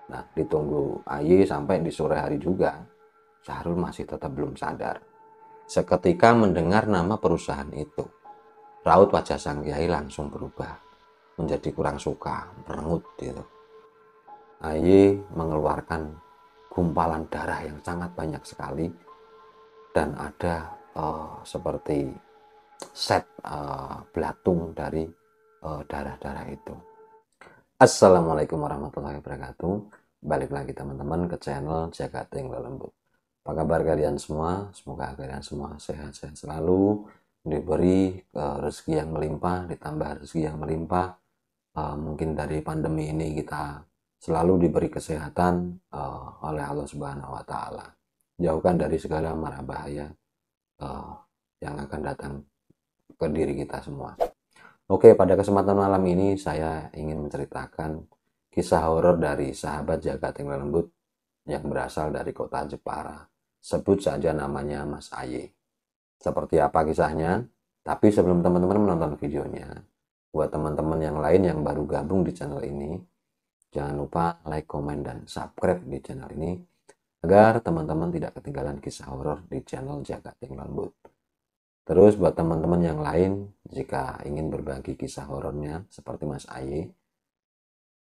Nah, ditunggu AY sampai di sore hari juga, Syahrul masih tetap belum sadar. Seketika mendengar nama perusahaan itu, raut wajah sang kiai langsung berubah menjadi kurang suka, merengut gitu. AY mengeluarkan gumpalan darah yang sangat banyak sekali dan ada seperti set belatung dari darah-darah itu. Assalamualaikum warahmatullahi wabarakatuh. Balik lagi teman-teman ke channel Jagating Lelembut. Apa kabar kalian semua? Semoga kalian semua sehat-sehat selalu, diberi rezeki yang melimpah, ditambah rezeki yang melimpah. Mungkin dari pandemi ini kita selalu diberi kesehatan oleh Allah Subhanahu wa Ta'ala. Jauhkan dari segala mara bahaya yang akan datang ke diri kita semua. Oke, pada kesempatan malam ini saya ingin menceritakan kisah horor dari sahabat Jagating Lelembut yang berasal dari kota Jepara. Sebut saja namanya Mas Aye. Seperti apa kisahnya? Tapi sebelum teman-teman menonton videonya, buat teman-teman yang lain yang baru gabung di channel ini, jangan lupa like, komen, dan subscribe di channel ini agar teman-teman tidak ketinggalan kisah horor di channel Jagating Lelembut. Terus buat teman-teman yang lain, jika ingin berbagi kisah horornya seperti Mas Aye,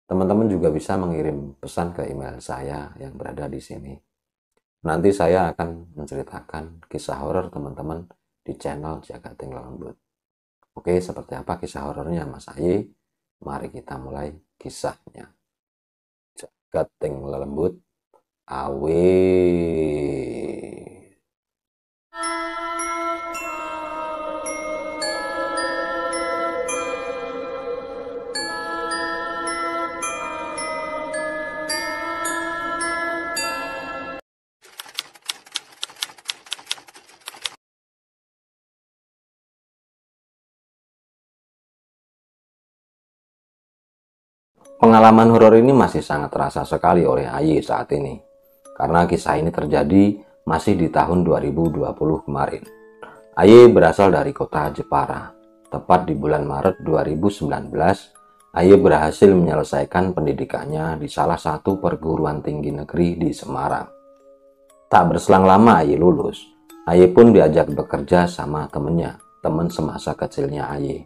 teman-teman juga bisa mengirim pesan ke email saya yang berada di sini. Nanti saya akan menceritakan kisah horor teman-teman di channel Jagating Lelembut. Oke, seperti apa kisah horornya Mas Aye? Mari kita mulai kisahnya. Jagating Lelembut, Awe. Pengalaman horor ini masih sangat terasa sekali oleh Aye saat ini, karena kisah ini terjadi masih di tahun 2020 kemarin. Aye berasal dari kota Jepara. Tepat di bulan Maret 2019, Aye berhasil menyelesaikan pendidikannya di salah satu perguruan tinggi negeri di Semarang. Tak berselang lama Aye lulus, Aye pun diajak bekerja sama temennya, teman semasa kecilnya Aye.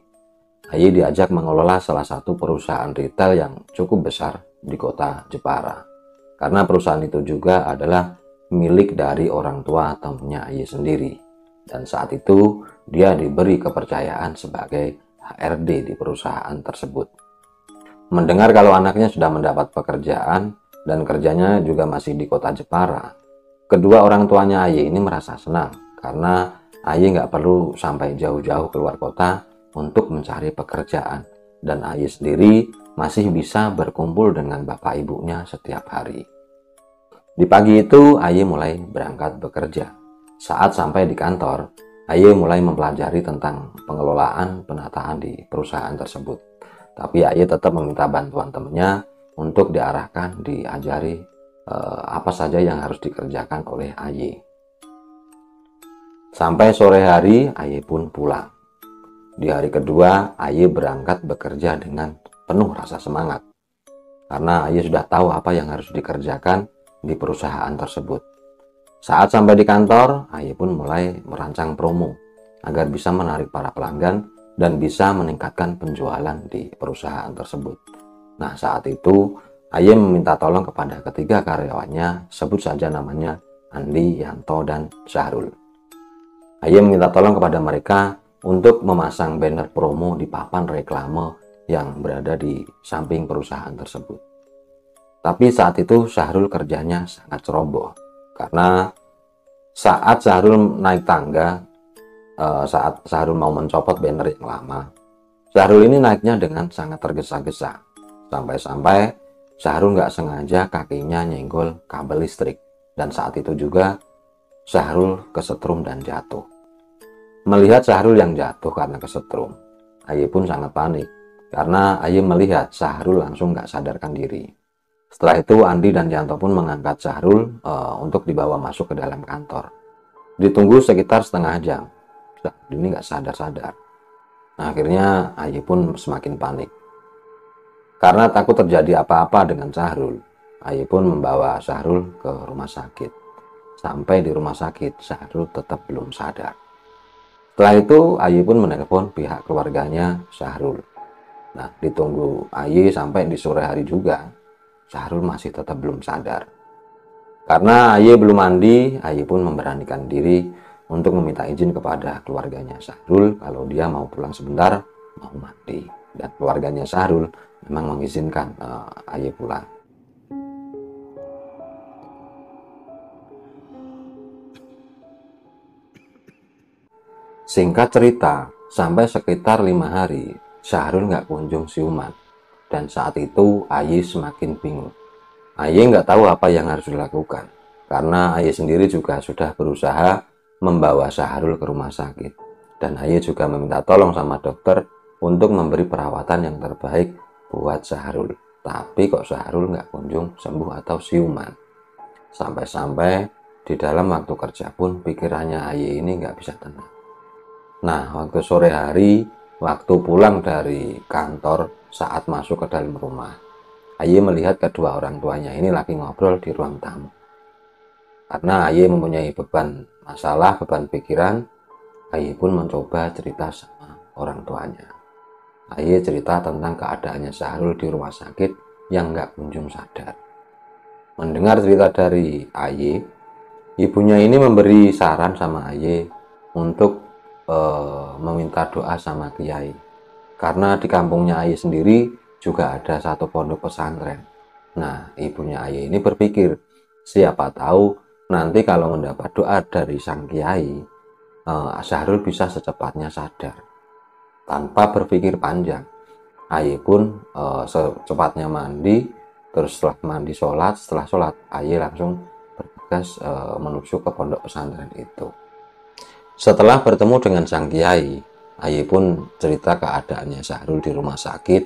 Aye diajak mengelola salah satu perusahaan retail yang cukup besar di kota Jepara. Karena perusahaan itu juga adalah milik dari orang tua temannya Aye sendiri. Dan saat itu dia diberi kepercayaan sebagai HRD di perusahaan tersebut. Mendengar kalau anaknya sudah mendapat pekerjaan dan kerjanya juga masih di kota Jepara, kedua orang tuanya Aye ini merasa senang karena Aye nggak perlu sampai jauh-jauh keluar kota untuk mencari pekerjaan, dan Aye sendiri masih bisa berkumpul dengan bapak ibunya setiap hari. Di pagi itu Aye mulai berangkat bekerja. Saat sampai di kantor, Aye mulai mempelajari tentang pengelolaan penataan di perusahaan tersebut. Tapi Aye tetap meminta bantuan temannya untuk diarahkan, diajari apa saja yang harus dikerjakan oleh Aye. Sampai sore hari Aye pun pulang. Di hari kedua, Aye berangkat bekerja dengan penuh rasa semangat. Karena Aye sudah tahu apa yang harus dikerjakan di perusahaan tersebut. Saat sampai di kantor, Aye pun mulai merancang promo agar bisa menarik para pelanggan dan bisa meningkatkan penjualan di perusahaan tersebut. Nah, saat itu Aye meminta tolong kepada ketiga karyawannya, sebut saja namanya Andi, Yanto, dan Syahrul. Aye meminta tolong kepada mereka untuk memasang banner promo di papan reklame yang berada di samping perusahaan tersebut. Tapi saat itu Syahrul kerjanya sangat ceroboh, karena saat Syahrul naik tangga, saat Syahrul mau mencopot banner yang lama, Syahrul ini naiknya dengan sangat tergesa-gesa, sampai-sampai Syahrul nggak sengaja kakinya nyenggol kabel listrik, dan saat itu juga Syahrul kesetrum dan jatuh. Melihat Syahrul yang jatuh karena kesetrum, Aye pun sangat panik karena Aye melihat Syahrul langsung nggak sadarkan diri. Setelah itu Andi dan Yanto pun mengangkat Syahrul untuk dibawa masuk ke dalam kantor. Ditunggu sekitar setengah jam, ini nggak sadar-sadar. Nah, akhirnya Aye pun semakin panik. Karena takut terjadi apa-apa dengan Syahrul, Aye pun membawa Syahrul ke rumah sakit. Sampai di rumah sakit, Syahrul tetap belum sadar. Setelah itu, Aye pun menelpon pihak keluarganya Syahrul. Nah, ditunggu Aye sampai di sore hari juga, Syahrul masih tetap belum sadar. Karena Aye belum mandi, Aye pun memberanikan diri untuk meminta izin kepada keluarganya Syahrul kalau dia mau pulang sebentar, mau mandi. Dan keluarganya Syahrul memang mengizinkan Aye pulang. Singkat cerita, sampai sekitar 5 hari, Syahrul nggak kunjung siuman. Dan saat itu Aye semakin bingung. Aye nggak tahu apa yang harus dilakukan. Karena Aye sendiri juga sudah berusaha membawa Syahrul ke rumah sakit. Dan Aye juga meminta tolong sama dokter untuk memberi perawatan yang terbaik buat Syahrul. Tapi kok Syahrul nggak kunjung sembuh atau siuman. Sampai-sampai di dalam waktu kerja pun pikirannya Aye ini nggak bisa tenang. Nah, waktu sore hari, waktu pulang dari kantor, saat masuk ke dalam rumah, Aye melihat kedua orang tuanya ini lagi ngobrol di ruang tamu. Karena Aye mempunyai beban masalah, beban pikiran, Aye pun mencoba cerita sama orang tuanya. Aye cerita tentang keadaannya Syahrul di rumah sakit yang nggak kunjung sadar. Mendengar cerita dari Aye, ibunya ini memberi saran sama Aye untuk meminta doa sama kiai. Karena di kampungnya Aye sendiri juga ada satu pondok pesantren. Nah, ibunya Aye ini berpikir, siapa tahu nanti kalau mendapat doa dari sang kiai, Syahrul bisa secepatnya sadar. Tanpa berpikir panjang, Aye pun secepatnya mandi, terus setelah mandi setelah sholat, Aye langsung bergegas menuju ke pondok pesantren itu. Setelah bertemu dengan sang kiai, Aye pun cerita keadaannya Syahrul di rumah sakit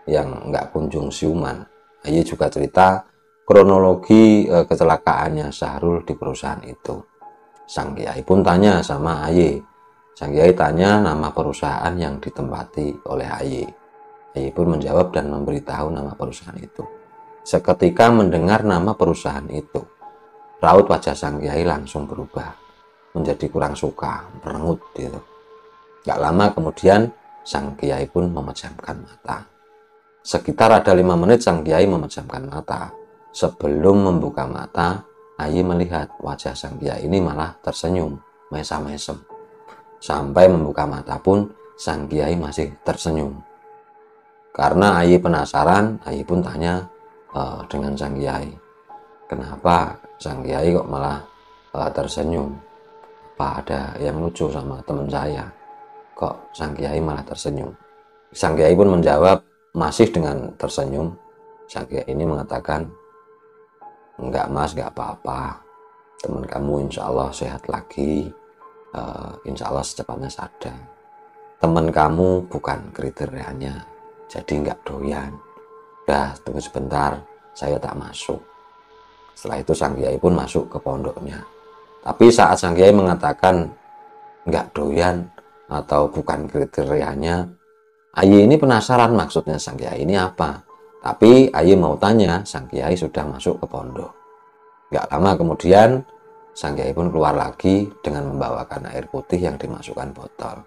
yang nggak kunjung siuman. Aye juga cerita kronologi kecelakaannya Syahrul di perusahaan itu. Sang kiai pun tanya sama Aye. Sang kiai tanya nama perusahaan yang ditempati oleh Aye. Aye pun menjawab dan memberitahu nama perusahaan itu. Seketika mendengar nama perusahaan itu, raut wajah sang kiai langsung berubah menjadi kurang suka, merengut gitu. Gak lama kemudian sang kiai pun memejamkan mata. Sekitar ada 5 menit sang kiai memejamkan mata. Sebelum membuka mata, Aye melihat wajah sang kiai ini malah tersenyum, mesam-mesem. Sampai membuka mata pun sang kiai masih tersenyum. Karena Aye penasaran, Aye pun tanya dengan sang kiai, kenapa sang kiai kok malah tersenyum? Apa ada yang lucu sama teman saya? Kok sang kiai malah tersenyum? Sang kiai pun menjawab masih dengan tersenyum. Sang kiai ini mengatakan, enggak mas, enggak apa-apa. Teman kamu insya Allah sehat lagi. Insya Allah secepatnya sadar. Teman kamu bukan kriterianya, jadi enggak doyan. Udah tunggu sebentar, saya tak masuk. Setelah itu sang kiai pun masuk ke pondoknya. Tapi saat sang kiai mengatakan nggak doyan atau bukan kriterianya, Aye ini penasaran maksudnya sang kiai ini apa. Tapi Aye mau tanya, sang kiai sudah masuk ke pondok. Nggak lama kemudian, sang kiai pun keluar lagi dengan membawakan air putih yang dimasukkan botol.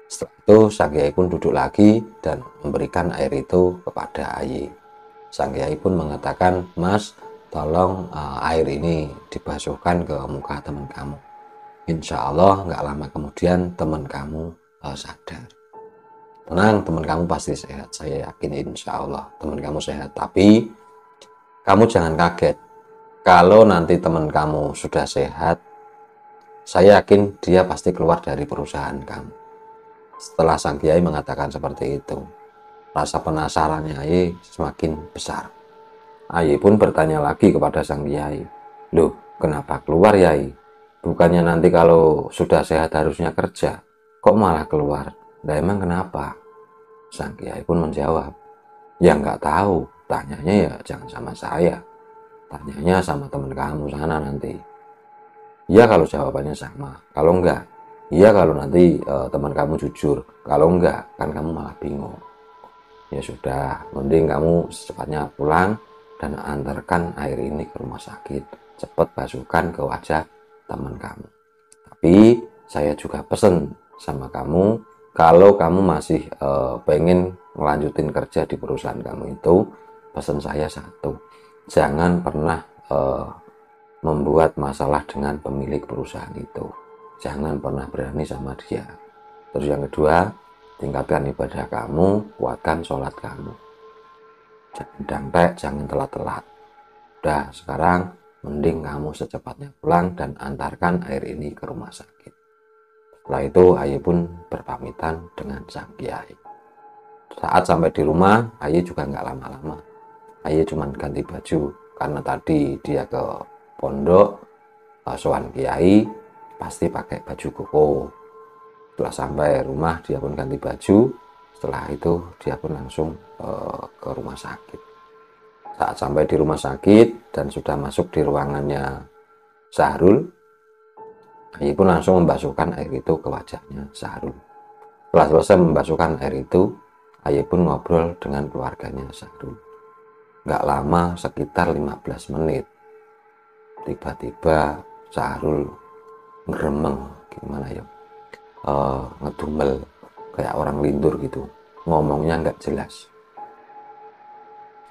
Setelah itu, sang kiai pun duduk lagi dan memberikan air itu kepada Aye. Sang kiai pun mengatakan, Mas, tolong air ini dibasuhkan ke muka teman kamu. Insya Allah nggak lama kemudian teman kamu sadar. Tenang, teman kamu pasti sehat. Saya yakin insya Allah teman kamu sehat. Tapi kamu jangan kaget. Kalau nanti teman kamu sudah sehat, saya yakin dia pasti keluar dari perusahaan kamu. Setelah sang kiai mengatakan seperti itu, rasa penasarannya Aye semakin besar. Aye pun bertanya lagi kepada sang kiai, loh kenapa keluar Yai? Bukannya nanti kalau sudah sehat harusnya kerja, kok malah keluar? Nah emang kenapa? Sang kiai pun menjawab, ya nggak tahu, tanyanya ya jangan sama saya, tanyanya sama teman kamu sana nanti. Iya kalau jawabannya sama, kalau enggak, iya kalau nanti teman kamu jujur, kalau enggak kan kamu malah bingung. Ya sudah, mending kamu secepatnya pulang. dan antarkan air ini ke rumah sakit. Cepat basuhkan ke wajah teman kamu. Tapi saya juga pesen sama kamu, kalau kamu masih pengen ngelanjutin kerja di perusahaan kamu itu, pesan saya satu, jangan pernah membuat masalah dengan pemilik perusahaan itu. Jangan pernah berani sama dia. Terus yang kedua, tingkatkan ibadah kamu, kuatkan sholat kamu. Jangan dangdek, jangan telat-telat. Udah, sekarang mending kamu secepatnya pulang dan antarkan air ini ke rumah sakit. Setelah itu Aye pun berpamitan dengan sang kiai. Saat sampai di rumah, Aye juga nggak lama-lama. Aye cuma ganti baju karena tadi dia ke pondok sowan kiai pasti pakai baju koko. Setelah sampai rumah dia pun ganti baju. Setelah itu dia pun langsung ke rumah sakit. Saat sampai di rumah sakit dan sudah masuk di ruangannya Syahrul, Aye pun langsung membasuhkan air itu ke wajahnya Syahrul. Setelah selesai membasuhkan air itu, Aye pun ngobrol dengan keluarganya Syahrul. Nggak lama, sekitar 15 menit. Tiba-tiba Syahrul ngeremeng, gimana ya, ngedumel kayak orang lindur gitu, ngomongnya nggak jelas.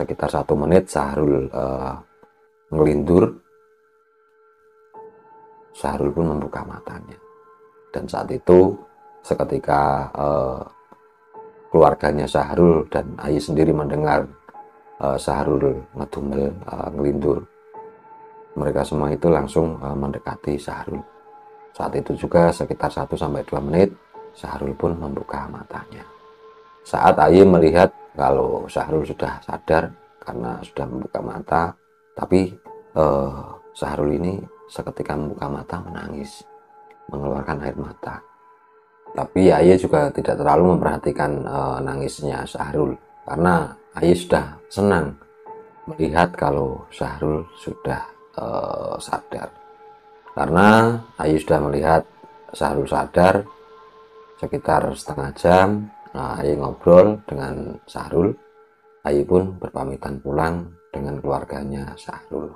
Sekitar 1 menit Syahrul ngelindur. Syahrul pun membuka matanya, dan saat itu seketika keluarganya Syahrul dan Aye sendiri mendengar Syahrul ngedumel, ngelindur, mereka semua itu langsung mendekati Syahrul. Saat itu juga sekitar 1-2 menit Syahrul pun membuka matanya. Saat Aye melihat kalau Syahrul sudah sadar karena sudah membuka mata, tapi Syahrul ini seketika membuka mata menangis, mengeluarkan air mata. Tapi Aye juga tidak terlalu memperhatikan nangisnya Syahrul, karena Aye sudah senang melihat kalau Syahrul sudah sadar. Karena Aye sudah melihat Syahrul sadar, sekitar setengah jam Aye ngobrol dengan Syahrul. Aye pun berpamitan pulang dengan keluarganya Syahrul.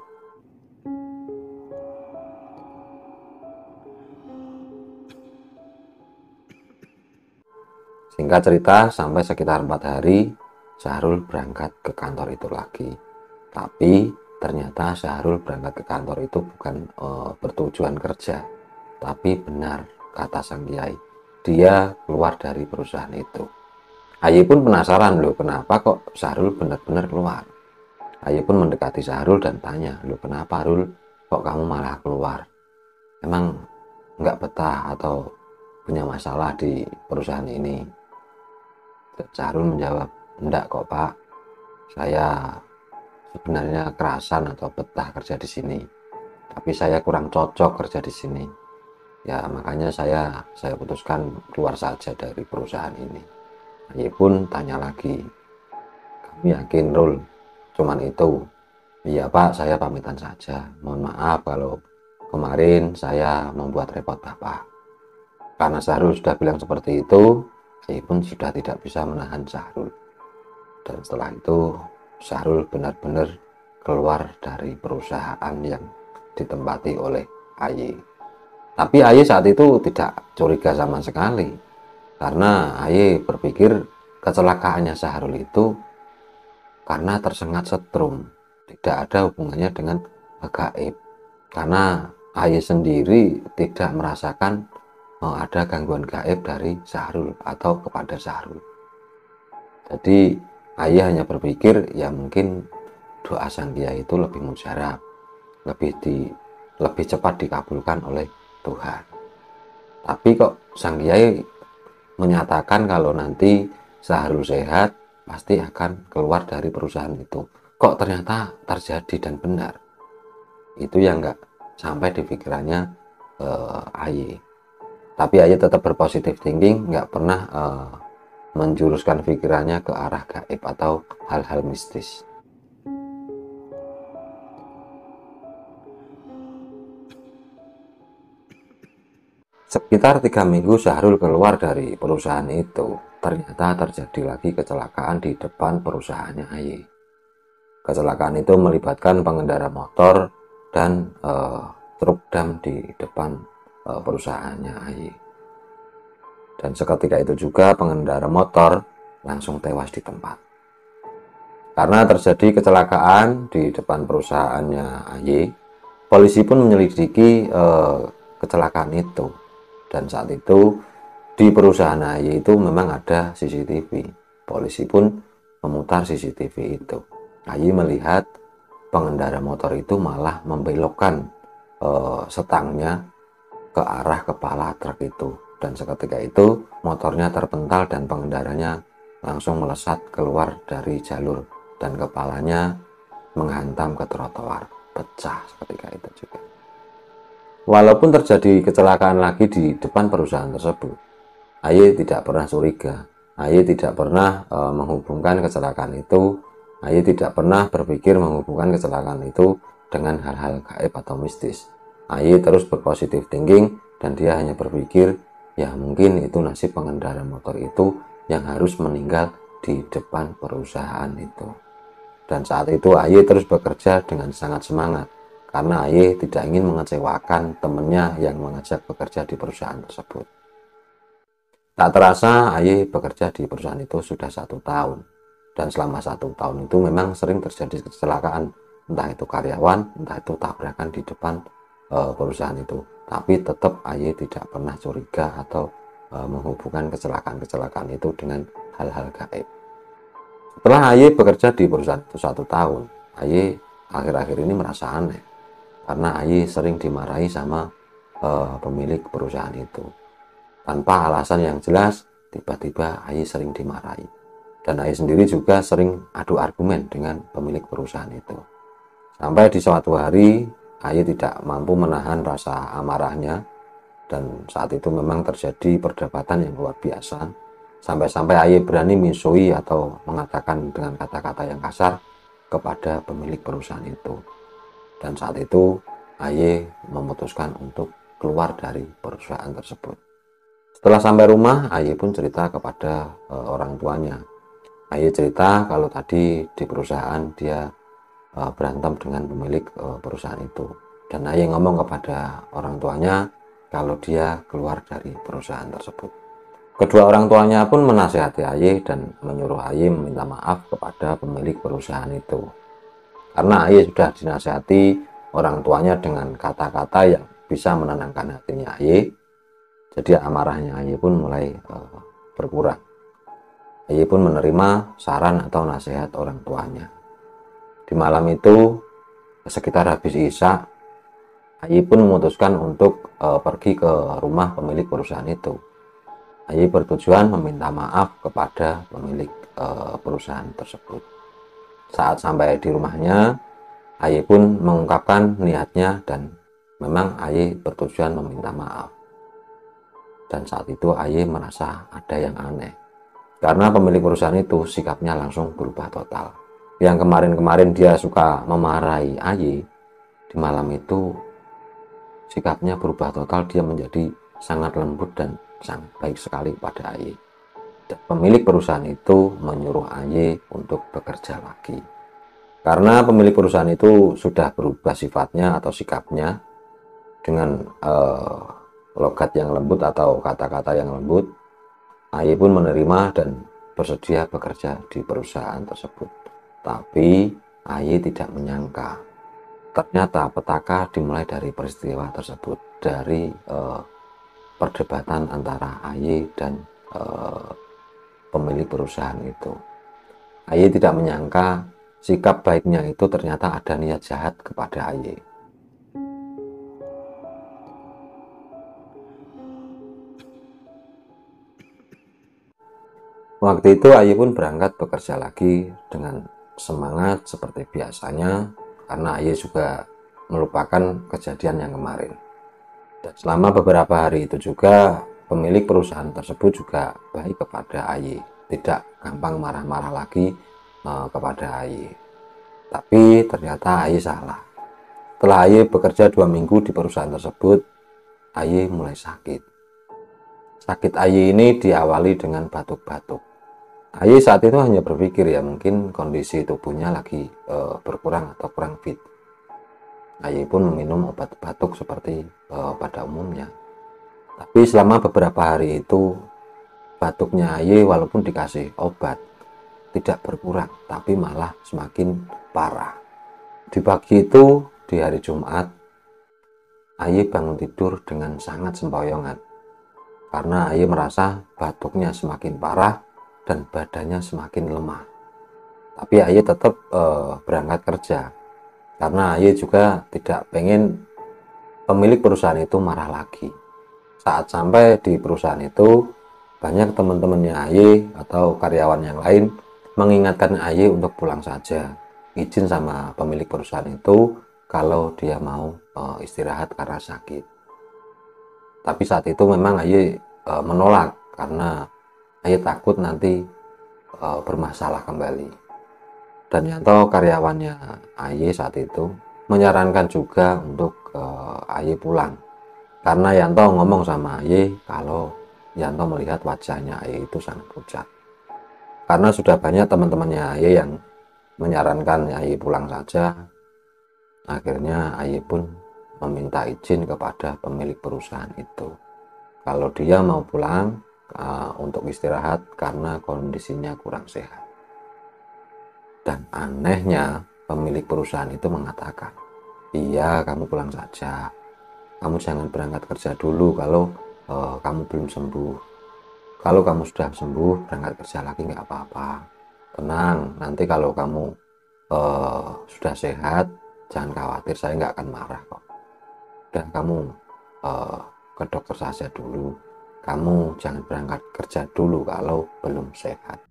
Singkat cerita, sampai sekitar 4 hari Syahrul berangkat ke kantor itu lagi. Tapi ternyata Syahrul berangkat ke kantor itu bukan bertujuan kerja, tapi benar kata sang kiai, dia keluar dari perusahaan itu. Aye pun penasaran, loh kenapa kok Syahrul benar-benar keluar. Aye pun mendekati Syahrul dan tanya, loh kenapa Rul, kok kamu malah keluar? Emang nggak betah atau punya masalah di perusahaan ini? Syahrul menjawab, enggak kok Pak, saya sebenarnya kerasan atau betah kerja di sini, tapi saya kurang cocok kerja di sini. Ya makanya saya putuskan keluar saja dari perusahaan ini. Aye pun tanya lagi, kamu yakin Rul? Cuman itu? Iya Pak, saya pamitan saja. Mohon maaf kalau kemarin saya membuat repot Bapak. Karena Syahrul sudah bilang seperti itu, Aye pun sudah tidak bisa menahan Syahrul. Dan setelah itu Syahrul benar-benar keluar dari perusahaan yang ditempati oleh Aye. Tapi Aye saat itu tidak curiga sama sekali, karena Aye berpikir kecelakaannya Syahrul itu karena tersengat setrum, tidak ada hubungannya dengan gaib. Karena Aye sendiri tidak merasakan ada gangguan gaib dari Syahrul atau kepada Syahrul. Jadi Aye hanya berpikir ya mungkin doa sang kiai itu lebih mujarab, lebih cepat dikabulkan oleh Tuhan. Tapi kok sang kiai menyatakan kalau nanti Syahrul sehat pasti akan keluar dari perusahaan itu. Kok ternyata terjadi dan benar? Itu yang nggak sampai di pikirannya Aye. Tapi Aye tetap berpositif thinking, nggak pernah menjuruskan pikirannya ke arah gaib atau hal-hal mistis. Sekitar 3 minggu Syahrul keluar dari perusahaan itu, ternyata terjadi lagi kecelakaan di depan perusahaannya Aye. Kecelakaan itu melibatkan pengendara motor dan truk dam di depan perusahaannya AY. Dan seketika itu juga pengendara motor langsung tewas di tempat. Karena terjadi kecelakaan di depan perusahaannya AY, polisi pun menyelidiki kecelakaan itu. Dan saat itu di perusahaan AY itu memang ada CCTV. Polisi pun memutar CCTV itu. AY melihat pengendara motor itu malah membelokkan setangnya ke arah kepala truk itu. Dan seketika itu motornya terpental dan pengendaranya langsung melesat keluar dari jalur dan kepalanya menghantam ke trotoar, pecah seketika itu juga. Walaupun terjadi kecelakaan lagi di depan perusahaan tersebut, AY tidak pernah curiga. AY tidak pernah menghubungkan kecelakaan itu. AY tidak pernah berpikir menghubungkan kecelakaan itu dengan hal-hal gaib atau mistis. AY terus berpositif thinking dan dia hanya berpikir, ya mungkin itu nasib pengendara motor itu yang harus meninggal di depan perusahaan itu. Dan saat itu AY terus bekerja dengan sangat semangat karena AY tidak ingin mengecewakan temannya yang mengajak bekerja di perusahaan tersebut. Tak terasa AY bekerja di perusahaan itu sudah 1 tahun. Dan selama 1 tahun itu memang sering terjadi kecelakaan. Entah itu karyawan, entah itu tabrakan di depan perusahaan itu. Tapi tetap AY tidak pernah curiga atau menghubungkan kecelakaan-kecelakaan itu dengan hal-hal gaib. Setelah AY bekerja di perusahaan itu 1 tahun, AY akhir-akhir ini merasa aneh. Karena AY sering dimarahi sama pemilik perusahaan itu. Tanpa alasan yang jelas, tiba-tiba AY sering dimarahi. Dan AY sendiri juga sering adu argumen dengan pemilik perusahaan itu. Sampai di suatu hari, AY tidak mampu menahan rasa amarahnya. Dan saat itu memang terjadi perdebatan yang luar biasa. Sampai-sampai AY berani misoi atau mengatakan dengan kata-kata yang kasar kepada pemilik perusahaan itu. Dan saat itu, AY memutuskan untuk keluar dari perusahaan tersebut. Setelah sampai rumah, AY pun cerita kepada orang tuanya. AY cerita kalau tadi di perusahaan dia berantem dengan pemilik perusahaan itu. Dan AY ngomong kepada orang tuanya kalau dia keluar dari perusahaan tersebut. Kedua orang tuanya pun menasihati AY dan menyuruh AY meminta maaf kepada pemilik perusahaan itu. Karena AY sudah dinasihati orang tuanya dengan kata-kata yang bisa menenangkan hatinya AY. Jadi amarahnya AY pun mulai berkurang. AY pun menerima saran atau nasihat orang tuanya. Di malam itu, sekitar habis Isya, AY pun memutuskan untuk pergi ke rumah pemilik perusahaan itu. AY bertujuan meminta maaf kepada pemilik perusahaan tersebut. Saat sampai di rumahnya, AY pun mengungkapkan niatnya dan memang AY bertujuan meminta maaf. Dan saat itu AY merasa ada yang aneh. Karena pemilik perusahaan itu sikapnya langsung berubah total. Yang kemarin-kemarin dia suka memarahi AY, di malam itu sikapnya berubah total. Dia menjadi sangat lembut dan sangat baik sekali pada AY. Dan pemilik perusahaan itu menyuruh AY untuk bekerja lagi. Karena pemilik perusahaan itu sudah berubah sifatnya atau sikapnya dengan logat yang lembut atau kata-kata yang lembut, AY pun menerima dan bersedia bekerja di perusahaan tersebut. Tapi AY tidak menyangka ternyata petaka dimulai dari peristiwa tersebut, dari perdebatan antara AY dan pemilik perusahaan itu. AY tidak menyangka sikap baiknya itu ternyata ada niat jahat kepada AY. Waktu itu AY pun berangkat bekerja lagi dengan semangat seperti biasanya karena AY juga melupakan kejadian yang kemarin. Dan selama beberapa hari itu juga pemilik perusahaan tersebut juga baik kepada AY, tidak gampang marah-marah lagi kepada AY. Tapi ternyata AY salah. Setelah AY bekerja 2 minggu di perusahaan tersebut, AY mulai sakit. Sakit AY ini diawali dengan batuk-batuk. AY saat itu hanya berpikir ya mungkin kondisi tubuhnya lagi berkurang atau kurang fit. AY pun meminum obat batuk seperti pada umumnya. Tapi selama beberapa hari itu batuknya AY walaupun dikasih obat tidak berkurang, tapi malah semakin parah. Di pagi itu, di hari Jumat, AY bangun tidur dengan sangat sempoyongan karena AY merasa batuknya semakin parah dan badannya semakin lemah. Tapi AY tetap berangkat kerja karena AY juga tidak pengen pemilik perusahaan itu marah lagi. Saat sampai di perusahaan itu, banyak teman-temannya AY atau karyawan yang lain mengingatkan AY untuk pulang saja, izin sama pemilik perusahaan itu kalau dia mau istirahat karena sakit. Tapi saat itu memang AY menolak karena AY takut nanti bermasalah kembali. Dan Yanto karyawannya AY saat itu menyarankan juga untuk AY pulang karena Yanto ngomong sama AY kalau Yanto melihat wajahnya AY itu sangat pucat. Karena sudah banyak teman-temannya AY yang menyarankan AY pulang saja, akhirnya AY pun meminta izin kepada pemilik perusahaan itu kalau dia mau pulang untuk istirahat karena kondisinya kurang sehat. Dan anehnya pemilik perusahaan itu mengatakan, iya kamu pulang saja, kamu jangan berangkat kerja dulu kalau kamu belum sembuh. Kalau kamu sudah sembuh berangkat kerja lagi nggak apa-apa, tenang, nanti kalau kamu sudah sehat jangan khawatir, saya nggak akan marah kok. Dan kamu ke dokter saja dulu, kamu jangan berangkat kerja dulu kalau belum sehat.